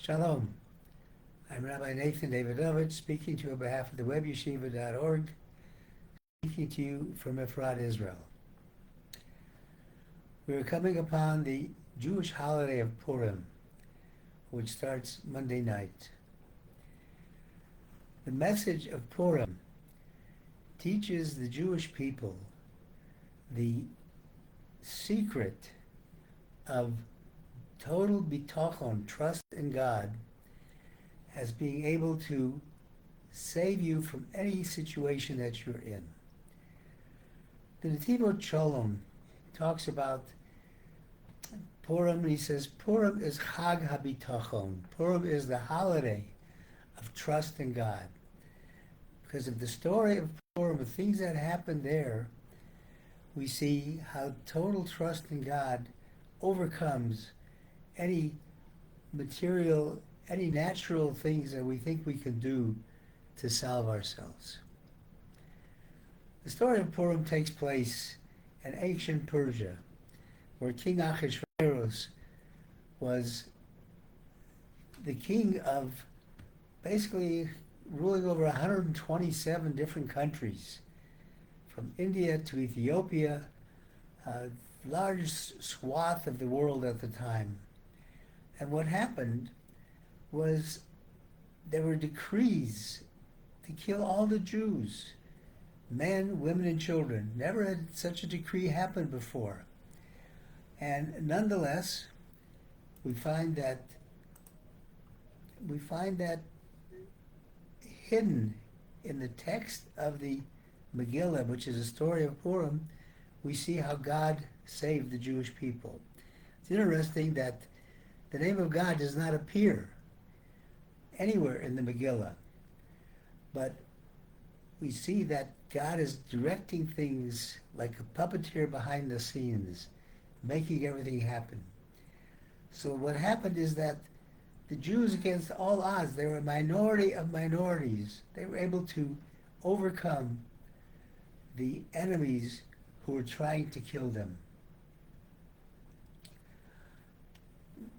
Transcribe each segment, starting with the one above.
Shalom. I'm Rabbi Nathan Davidovich, speaking to you on behalf of the webyeshiva.org, speaking to you from Efrat, Israel. We are coming upon the Jewish holiday of Purim, which starts Monday night. The message of Purim teaches the Jewish people the secret of total Bitachon, trust in God, as being able to save you from any situation that you're in. The Nativot Shalom talks about Purim, and he says, Purim is Chag HaBitachon. Purim is the holiday of trust in God. Because of the story of Purim, the things that happened there, we see how total trust in God overcomes any material, any natural things that we think we can do to salve ourselves. The story of Purim takes place in ancient Persia, where King Ahasuerus was the king of basically ruling over 127 different countries, from India to Ethiopia, a large swath of the world at the time. And what happened was there were decrees to kill all the Jews, men, women, and children. Never had such a decree happened before. And nonetheless, we find that hidden in the text of the Megillah, which is a story of Purim, we see how God saved the Jewish people. It's interesting that the name of God does not appear anywhere in the Megillah, but we see that God is directing things like a puppeteer behind the scenes, making everything happen. So what happened is that the Jews, against all odds, they were a minority of minorities. They were able to overcome the enemies who were trying to kill them.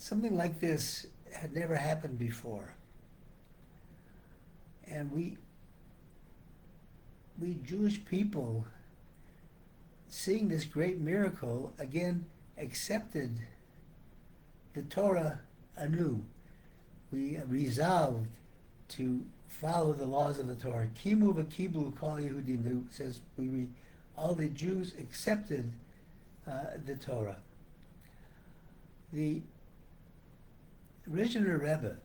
Something like this had never happened before. And we Jewish people, seeing this great miracle, again accepted the Torah anew. We resolved to follow the laws of the Torah. Kimu v'kiblu kol Yehudim, says all the Jews accepted the Torah. The Rizhiner Rebbe,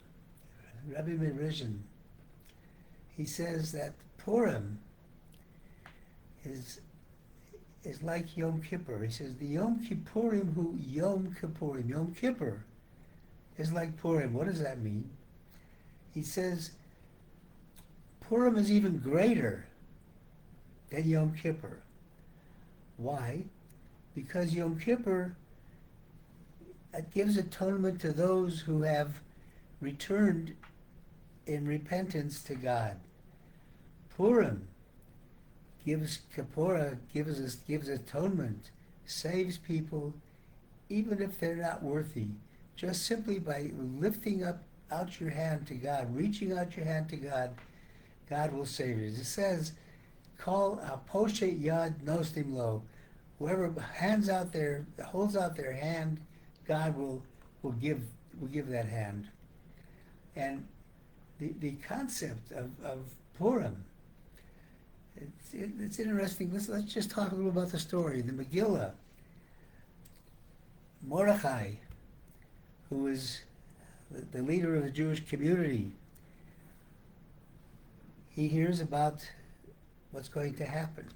Rabbi Rizhin, he says that Purim is like Yom Kippur. He says the Yom Kippurim hu Yom Kippurim. Yom Kippur is like Purim. What does that mean? He says Purim is even greater than Yom Kippur. Why? Because Yom Kippur, it gives atonement to those who have returned in repentance to God. Purim gives kapora, gives atonement, saves people, even if they're not worthy, just simply by lifting out your hand to God, reaching out your hand to God. God will save you. It says, "Call poshet yad nostim lo." Whoever holds out their hand, God will give that hand. And the concept of Purim, it's interesting. Let's just talk a little about the story. The Megillah, Mordechai, who is the leader of the Jewish community, he hears about what's going to happen,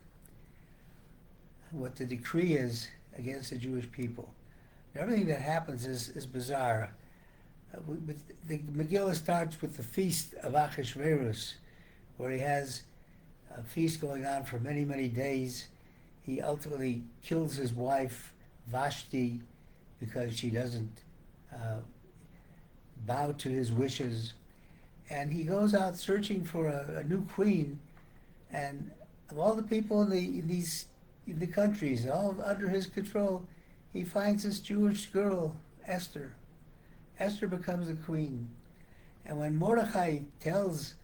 what the decree is against the Jewish people. Everything that happens is bizarre. The Megillah starts with the feast of Ahasuerus, where he has a feast going on for many, many days. He ultimately kills his wife, Vashti, because she doesn't bow to his wishes. And he goes out searching for a new queen, and of all the people in the countries, all under his control, he finds this Jewish girl, Esther. Esther becomes the queen. And when Mordechai tells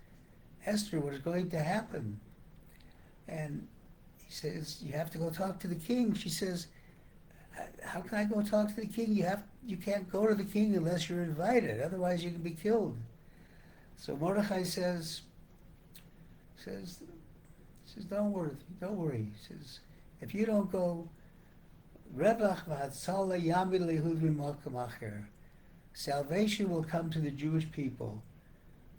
Esther what's going to happen, and he says, you have to go talk to the king. She says, how can I go talk to the king? You can't go to the king unless you're invited. Otherwise you can be killed. So Mordechai says, don't worry. He says, if you don't go, salvation will come to the Jewish people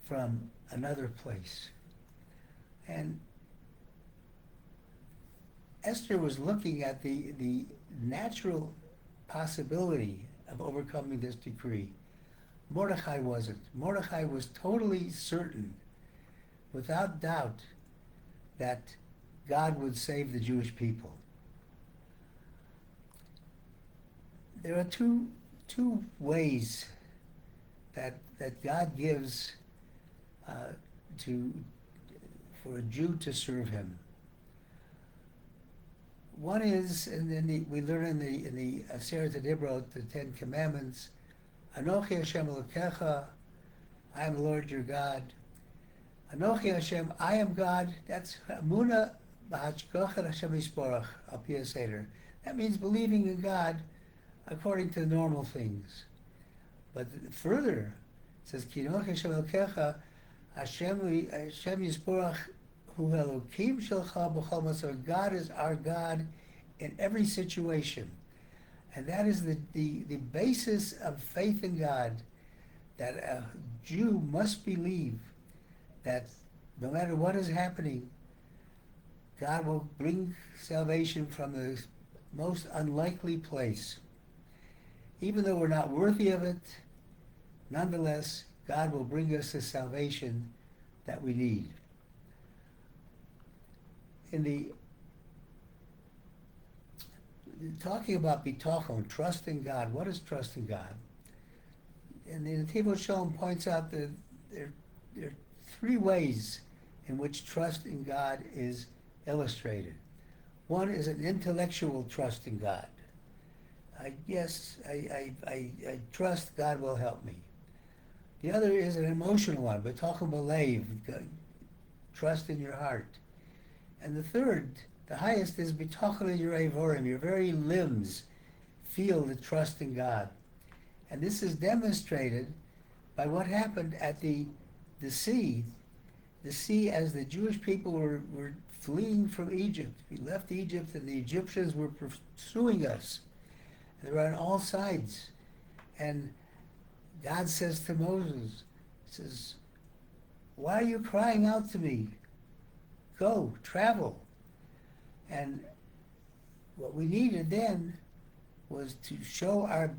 from another place. And Esther was looking at the natural possibility of overcoming this decree. Mordechai wasn't. Mordechai was totally certain, without doubt, that God would save the Jewish people. There are two ways that God gives for a Jew to serve Him. One is, and then we learn in the Aseret Dibrot, the Ten Commandments, Anochi Hashem Elokecha, I am the Lord your God. Anochi Hashem, I am God. That's Amuna B'Hashgachat Hashem Yisborach, Al Pi HaSeder. That means believing in God according to normal things. But further, it says, Ki Anochi Hashem Elokecha, Hashem Yisborach, Hu Elokim Shelcha B'chol Masor. God is our God in every situation. And that is the basis of faith in God, that a Jew must believe that no matter what is happening, God will bring salvation from the most unlikely place. Even though we're not worthy of it, nonetheless, God will bring us the salvation that we need. Talking about Bitachon, trust in God, what is trust in God? And the Davidovich points out that there are three ways in which trust in God is illustrated. One is an intellectual trust in God. I trust God will help me. The other is an emotional one, Bitachon b'leiv, trust in your heart. And the third, the highest, is Bitachon in your avorim, your very limbs feel the trust in God. And this is demonstrated by what happened at the sea. The sea, as the Jewish people were fleeing from Egypt. We left Egypt and the Egyptians were pursuing us. They were on all sides. And God says to Moses, he says, why are you crying out to me? Go, travel. And what we needed then was to show our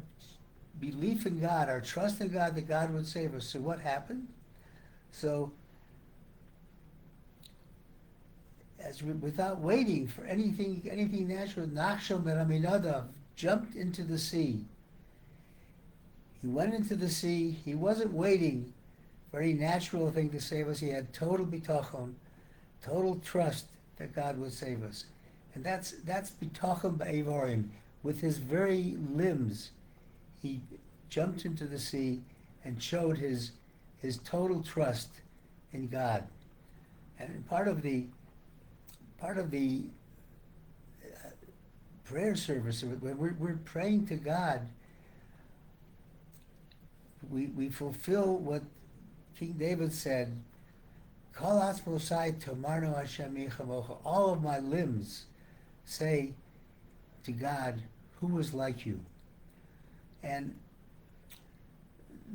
belief in God, our trust in God, that God would save us. So what happened? So, without waiting for anything natural, Nachshon ben Aminadav jumped into the sea. He went into the sea. He wasn't waiting for any natural thing to save us. He had total bitachon, total trust that God would save us. And that's bitachon ba'evorim. With his very limbs, he jumped into the sea and showed his total trust in God. And part of the prayer service, when we're praying to God, we fulfill what King David said, Kol atzmosai tomarnu Hashem yichamocha. All of my limbs say to God, who is like you? And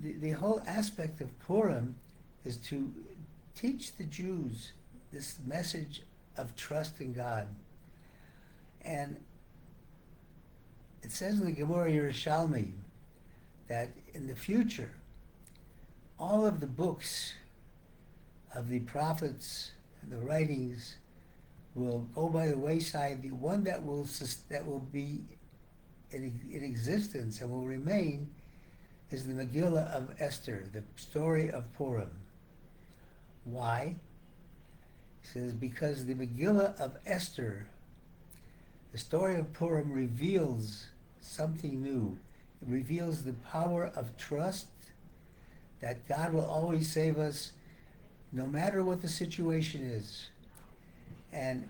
the whole aspect of Purim is to teach the Jews this message of trust in God. And it says in the Gemara Yerushalmi that in the future, all of the books of the prophets and the writings will go by the wayside. The one that will be in existence and will remain is the Megillah of Esther, the story of Purim. Why? He says, because the Megillah of Esther, the story of Purim, reveals something new. It reveals the power of trust, that God will always save us no matter what the situation is. And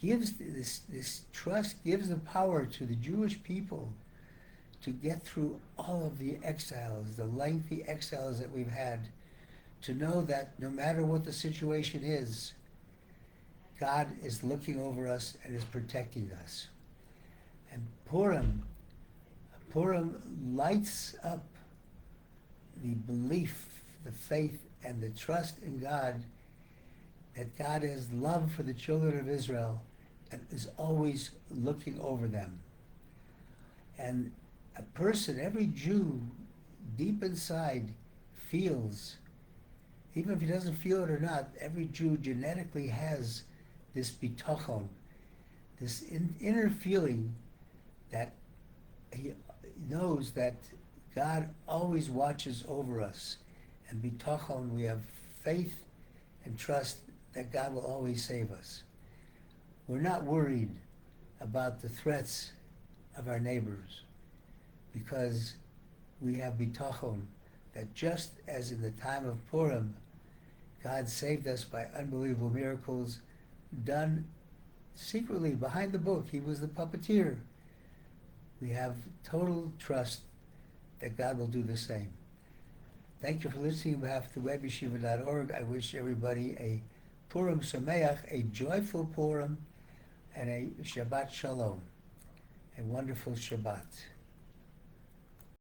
gives this trust, gives the power to the Jewish people to get through all of the exiles, the lengthy exiles that we've had, to know that no matter what the situation is, God is looking over us and is protecting us. And Purim lights up the belief, the faith, and the trust in God, that God has love for the children of Israel and is always looking over them. And a person, every Jew, deep inside, feels, even if he doesn't feel it or not, every Jew genetically has this bitachon, this inner feeling that he knows that God always watches over us. And bitachon, we have faith and trust that God will always save us. We're not worried about the threats of our neighbors, because we have bitachon that just as in the time of Purim, God saved us by unbelievable miracles done secretly behind the book. He was the puppeteer. We have total trust that God will do the same. Thank you for listening. On behalf of the webyeshiva.org, I wish everybody a Purim Sameach, a joyful Purim, and a Shabbat Shalom, a wonderful Shabbat.